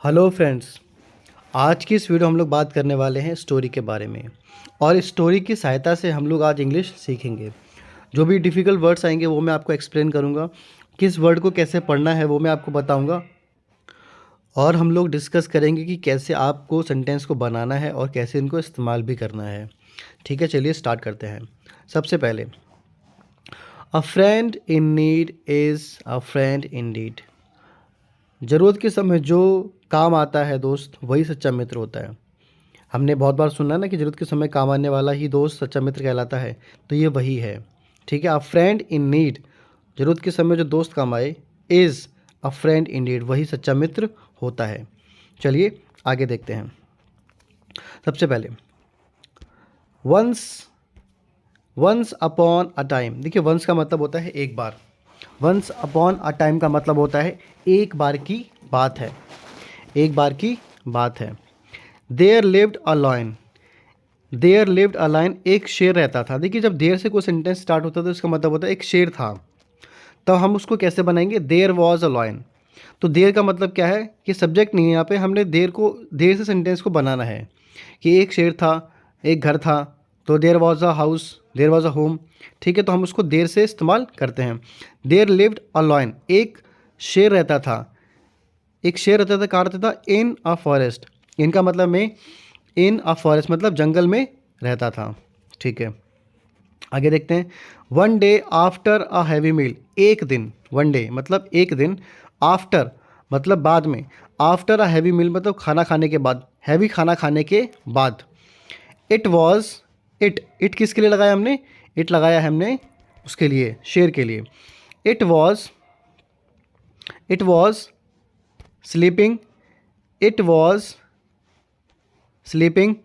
Hello friends. आज की इस वीडियो हम लोग बात करने वाले हैं स्टोरी के बारे में। और इस स्टोरी की सहायता से हम लोग आज इंग्लिश सीखेंगे। जो भी डिफ़िकल्ट वर्ड्स आएंगे वो मैं आपको एक्सप्लेन करूंगा। किस वर्ड को कैसे पढ़ना है वो मैं आपको बताऊंगा। और हम लोग डिस्कस करेंगे कि कैसे आपको सेंटेंस को बनाना है और कैसे इनको इस्तेमाल भी करना है। ठीक है, चलिए स्टार्ट करते हैं। सबसे पहले, a friend in need is a friend indeed. ज़रूरत के समय जो काम आता है दोस्त, वही सच्चा मित्र होता है। हमने बहुत बार सुना ना कि ज़रूरत के समय काम आने वाला ही दोस्त सच्चा मित्र कहलाता है। तो ये वही है। ठीक है, अ फ्रेंड इन नीड, ज़रूरत के समय जो दोस्त काम आए, is a friend in need, वही सच्चा मित्र होता है। चलिए आगे देखते हैं। सबसे पहले, once once upon a time. देखिए, वंस का मतलब होता है एक बार। वंस अपॉन अ टाइम का मतलब होता है एक बार की बात है। एक बार की बात है। There lived a lion. There lived a lion, एक शेर रहता था। देखिए, जब देयर से कोई सेंटेंस स्टार्ट होता है तो इसका मतलब होता है एक शेर था। तब हम उसको कैसे बनाएंगे? There was a lion. तो देयर का मतलब क्या है कि सब्जेक्ट नहीं है यहाँ पे। हमने देयर से सेंटेंस को बनाना है कि एक शेर था, एक घर था। तो there was a house, there was a home. ठीक है, तो हम उसको देयर से इस्तेमाल करते हैं। देयर लिव्ड अ लॉयन, एक शेर रहता था। एक शेर रहता था, कहाँ रहता था? इन अ फॉरेस्ट। इनका मतलब में, इन अ फॉरेस्ट मतलब जंगल में रहता था। ठीक है, आगे देखते हैं। One day after a heavy meal, एक दिन। वन डे मतलब एक दिन। आफ्टर मतलब बाद में। आफ्टर अ हैवी मील मतलब खाना खाने के बाद, हैवी खाना खाने के बाद। इट वॉज, इट किसके लिए लगाया हमने? इट लगाया है हमने उसके लिए, शेर के लिए। It was, it was sleeping, it was sleeping,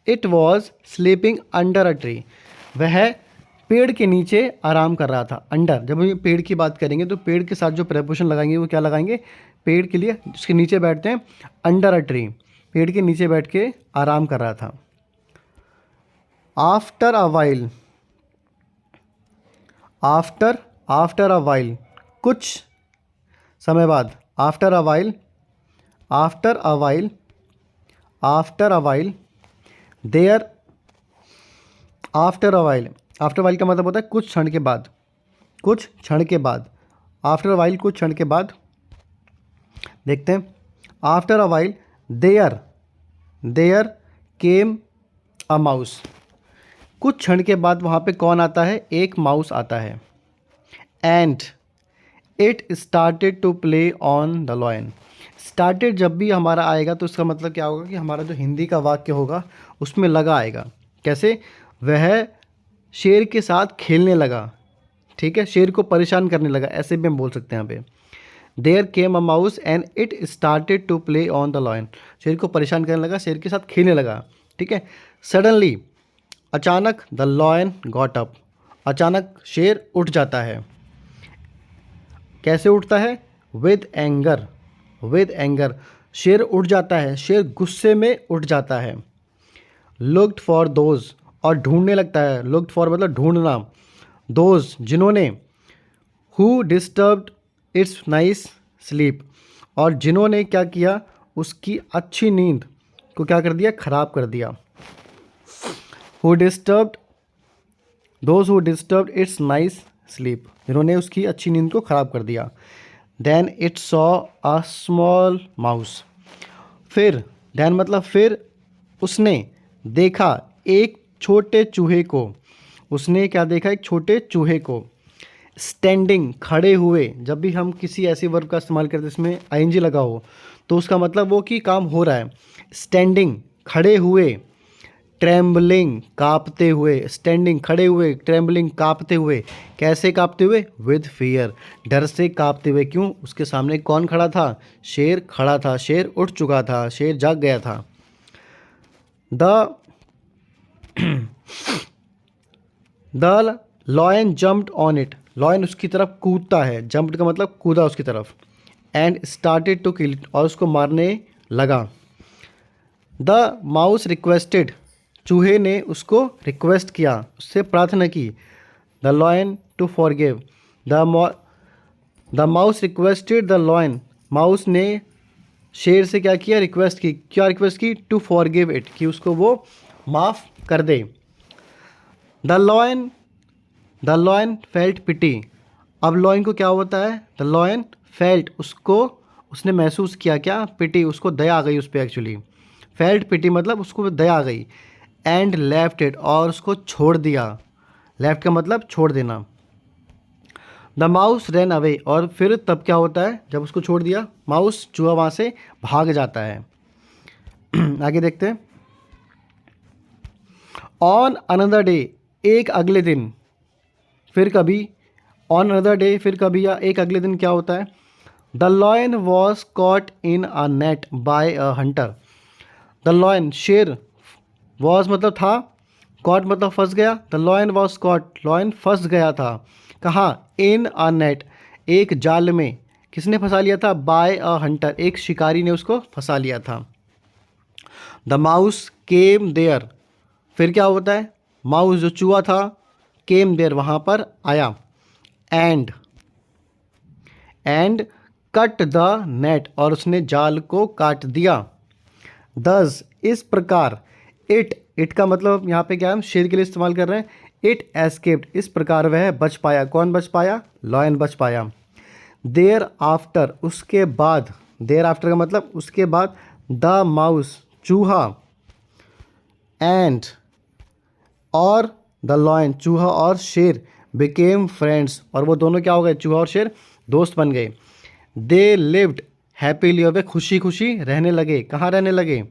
it was sleeping under a tree. वह पेड़ के नीचे आराम कर रहा था। अंडर, जब हम ये पेड़ की बात करेंगे तो पेड़ के साथ जो प्रपोजिशन लगाएंगे वो क्या लगाएंगे? पेड़ के लिए जिसके नीचे बैठते हैं, अंडर अ ट्री, पेड़ के नीचे बैठ के आराम कर रहा था। After a while, after, after a while कुछ समय बाद। After a while, after a while, after a while, there, after a while, after while का मतलब होता है कुछ क्षण के बाद। कुछ क्षण के बाद, आफ्टर वाइल कुछ क्षण के बाद। देखते हैं। After a while there, there came a mouse. कुछ क्षण के बाद वहाँ पे कौन आता है? एक माउस आता है। And it started to play on the lion. Started जब भी हमारा आएगा तो इसका मतलब क्या होगा कि हमारा जो हिंदी का वाक्य होगा उसमें लगा आएगा। कैसे? वह शेर के साथ खेलने लगा। ठीक है, शेर को परेशान करने लगा, ऐसे भी हम बोल सकते हैं यहाँ पे। There came a mouse and it started to play on the lion. शेर को परेशान करने लगा, शेर के साथ खेलने लगा। ठीक है। सडनली, अचानक, द लॉयन गॉट अप। अचानक शेर उठ जाता है। कैसे उठता है? With anger, with anger. शेर उठ जाता है, शेर गुस्से में उठ जाता है। लुक्ड फॉर दोज, और ढूंढने लगता है। लुक्ड फॉर मतलब ढूंढना। दोज जिन्होंने, who disturbed its nice sleep, और जिन्होंने क्या किया? उसकी अच्छी नींद को क्या कर दिया? खराब कर दिया। Who disturbed, those who disturbed its nice sleep, जिन्होंने उसकी अच्छी नींद को खराब कर दिया। Then it saw a small mouse. फिर, देन मतलब फिर, उसने देखा एक छोटे चूहे को। उसने क्या देखा? एक छोटे चूहे को। स्टैंडिंग खड़े हुए, जब भी हम किसी ऐसे वर्ब का इस्तेमाल करते हैं इसमें आईएनजी लगा हो तो उसका मतलब वो कि काम हो रहा है। स्टैंडिंग खड़े हुए, ट्रेम्बलिंग कांपते हुए। स्टैंडिंग खड़े हुए, ट्रेम्बलिंग कांपते हुए। कैसे कांपते हुए? विद फियर, डर से कांपते हुए। क्यों? उसके सामने कौन खड़ा था? शेर खड़ा था। शेर उठ चुका था, शेर जाग गया था। The the lion jumped on it, lion उसकी तरफ कूदता है। जंप्ड का मतलब कूदा उसकी तरफ। And started to kill it, और उसको मारने लगा। द माउस रिक्वेस्टेड, चूहे ने उसको रिक्वेस्ट किया, उससे प्रार्थना की। The lion to forgive, the the mouse requested the lion, mouse ने शेर से क्या किया, रिक्वेस्ट की। क्या रिक्वेस्ट की, टू फॉरगिव इट, कि उसको वो माफ़ कर दे। The lion, the lion felt pity. अब लॉयन को क्या होता है, द लॉयन फेल्ट, उसको, उसने महसूस किया क्या, पिटी, उसको दया आ गई उस पर एक्चुअली। फेल्ट पिटी मतलब उसको दया आ गई। एंड लेफ्ट इट, और उसको छोड़ दिया। लेफ्ट का मतलब छोड़ देना। द माउस रन अवे, और फिर तब क्या होता है, जब उसको छोड़ दिया, माउस, चूहा वहाँ से भाग जाता है। आगे देखते हैं। ऑन अनदर डे, एक अगले दिन, फिर कभी, ऑन अनदर डे फिर कभी, या एक अगले दिन क्या होता है, the lion was caught in a net by a hunter. The lion, शेर, वॉज मतलब था, कॉट मतलब फंस गया। The lion was caught, lion फंस गया था। कहाँ, इन अ नेट, एक जाल में। किसने फंसा लिया था, बाय अ हंटर, एक शिकारी ने उसको फंसा लिया था। द माउस केम देयर, फिर क्या होता है, माउस जो चूहा था, केम देयर वहाँ पर आया। And, and cut the net, और उसने जाल को काट दिया। दस, इस प्रकार। इट का मतलब यहाँ पे क्या है, हम शेर के लिए इस्तेमाल कर रहे हैं। इट एस्केप्ड, इस प्रकार वह बच पाया। कौन बच पाया, लॉयन बच पाया। देयर आफ्टर, उसके बाद। देयर आफ्टर का मतलब उसके बाद। द माउस, चूहा, एंड, और द लॉयन, चूहा और शेर, बिकेम फ्रेंड्स, और वो दोनों क्या हो गए, चूहा और शेर दोस्त बन गए। दे लिव्ड हैप्पीली, और वे खुशी खुशी रहने लगे। कहाँ रहने लगे,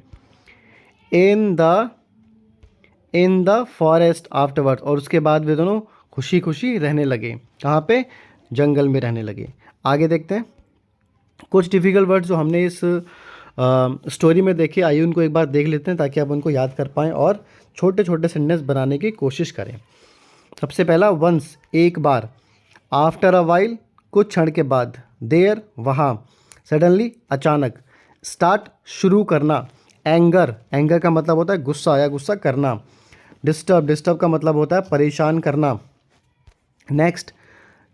in the, in the forest afterward, और उसके बाद वे दोनों खुशी खुशी रहने लगे। कहाँ पे, जंगल में रहने लगे। आगे देखते हैं। कुछ डिफ़िकल्ट वर्ड्स जो हमने इस स्टोरी में देखे, आइए उनको एक बार देख लेते हैं, ताकि आप उनको याद कर पाएँ और छोटे छोटे सेंटेंस बनाने की कोशिश करें। सबसे पहला, वंस, एक बार। आफ्टर अ वाइल, कुछ क्षण के बाद। देयर, वहाँ। सडनली, अचानक। स्टार्ट, शुरू करना। एंगर, एंगर का मतलब होता है गुस्सा या गुस्सा करना। डिस्टर्ब, डिस्टर्ब का मतलब होता है परेशान करना। नेक्स्ट,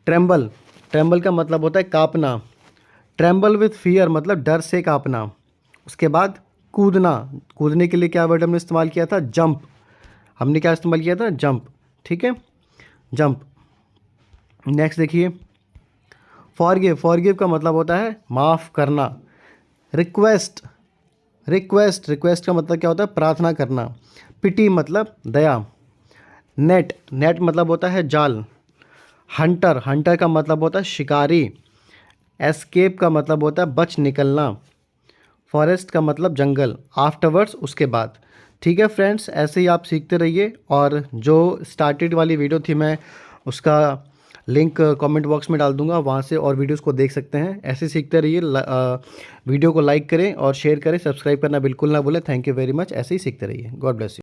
ट्रेम्बल, ट्रेम्बल का मतलब होता है काँपना। ट्रेम्बल विथ फियर मतलब डर से काँपना। उसके बाद कूदना, कूदने के लिए क्या वर्ड हमने इस्तेमाल किया था, जंप। हमने क्या इस्तेमाल किया था, जंप, ठीक है, जंप। नेक्स्ट देखिए, फॉरगिव, फॉरगिव का मतलब होता है माफ़ करना। रिक्वेस्ट, रिक्वेस्ट, रिक्वेस्ट का मतलब क्या होता है, प्रार्थना करना। पिटी मतलब दया। नेट, नेट मतलब होता है जाल। हंटर, हंटर का मतलब होता है शिकारी। एस्केप का मतलब होता है बच निकलना। फॉरेस्ट का मतलब जंगल। आफ्टरवर्ड्स, उसके बाद। ठीक है फ्रेंड्स, ऐसे ही आप सीखते रहिए, और जो स्टार्टेड वाली वीडियो थी मैं उसका लिंक कमेंट बॉक्स में डाल दूंगा, वहाँ से और वीडियोस को देख सकते हैं। ऐसे सीखते रहिए। वीडियो को लाइक करें और शेयर करें, सब्सक्राइब करना बिल्कुल ना भूलें। थैंक यू वेरी मच, ऐसे ही सीखते रहिए। God bless you.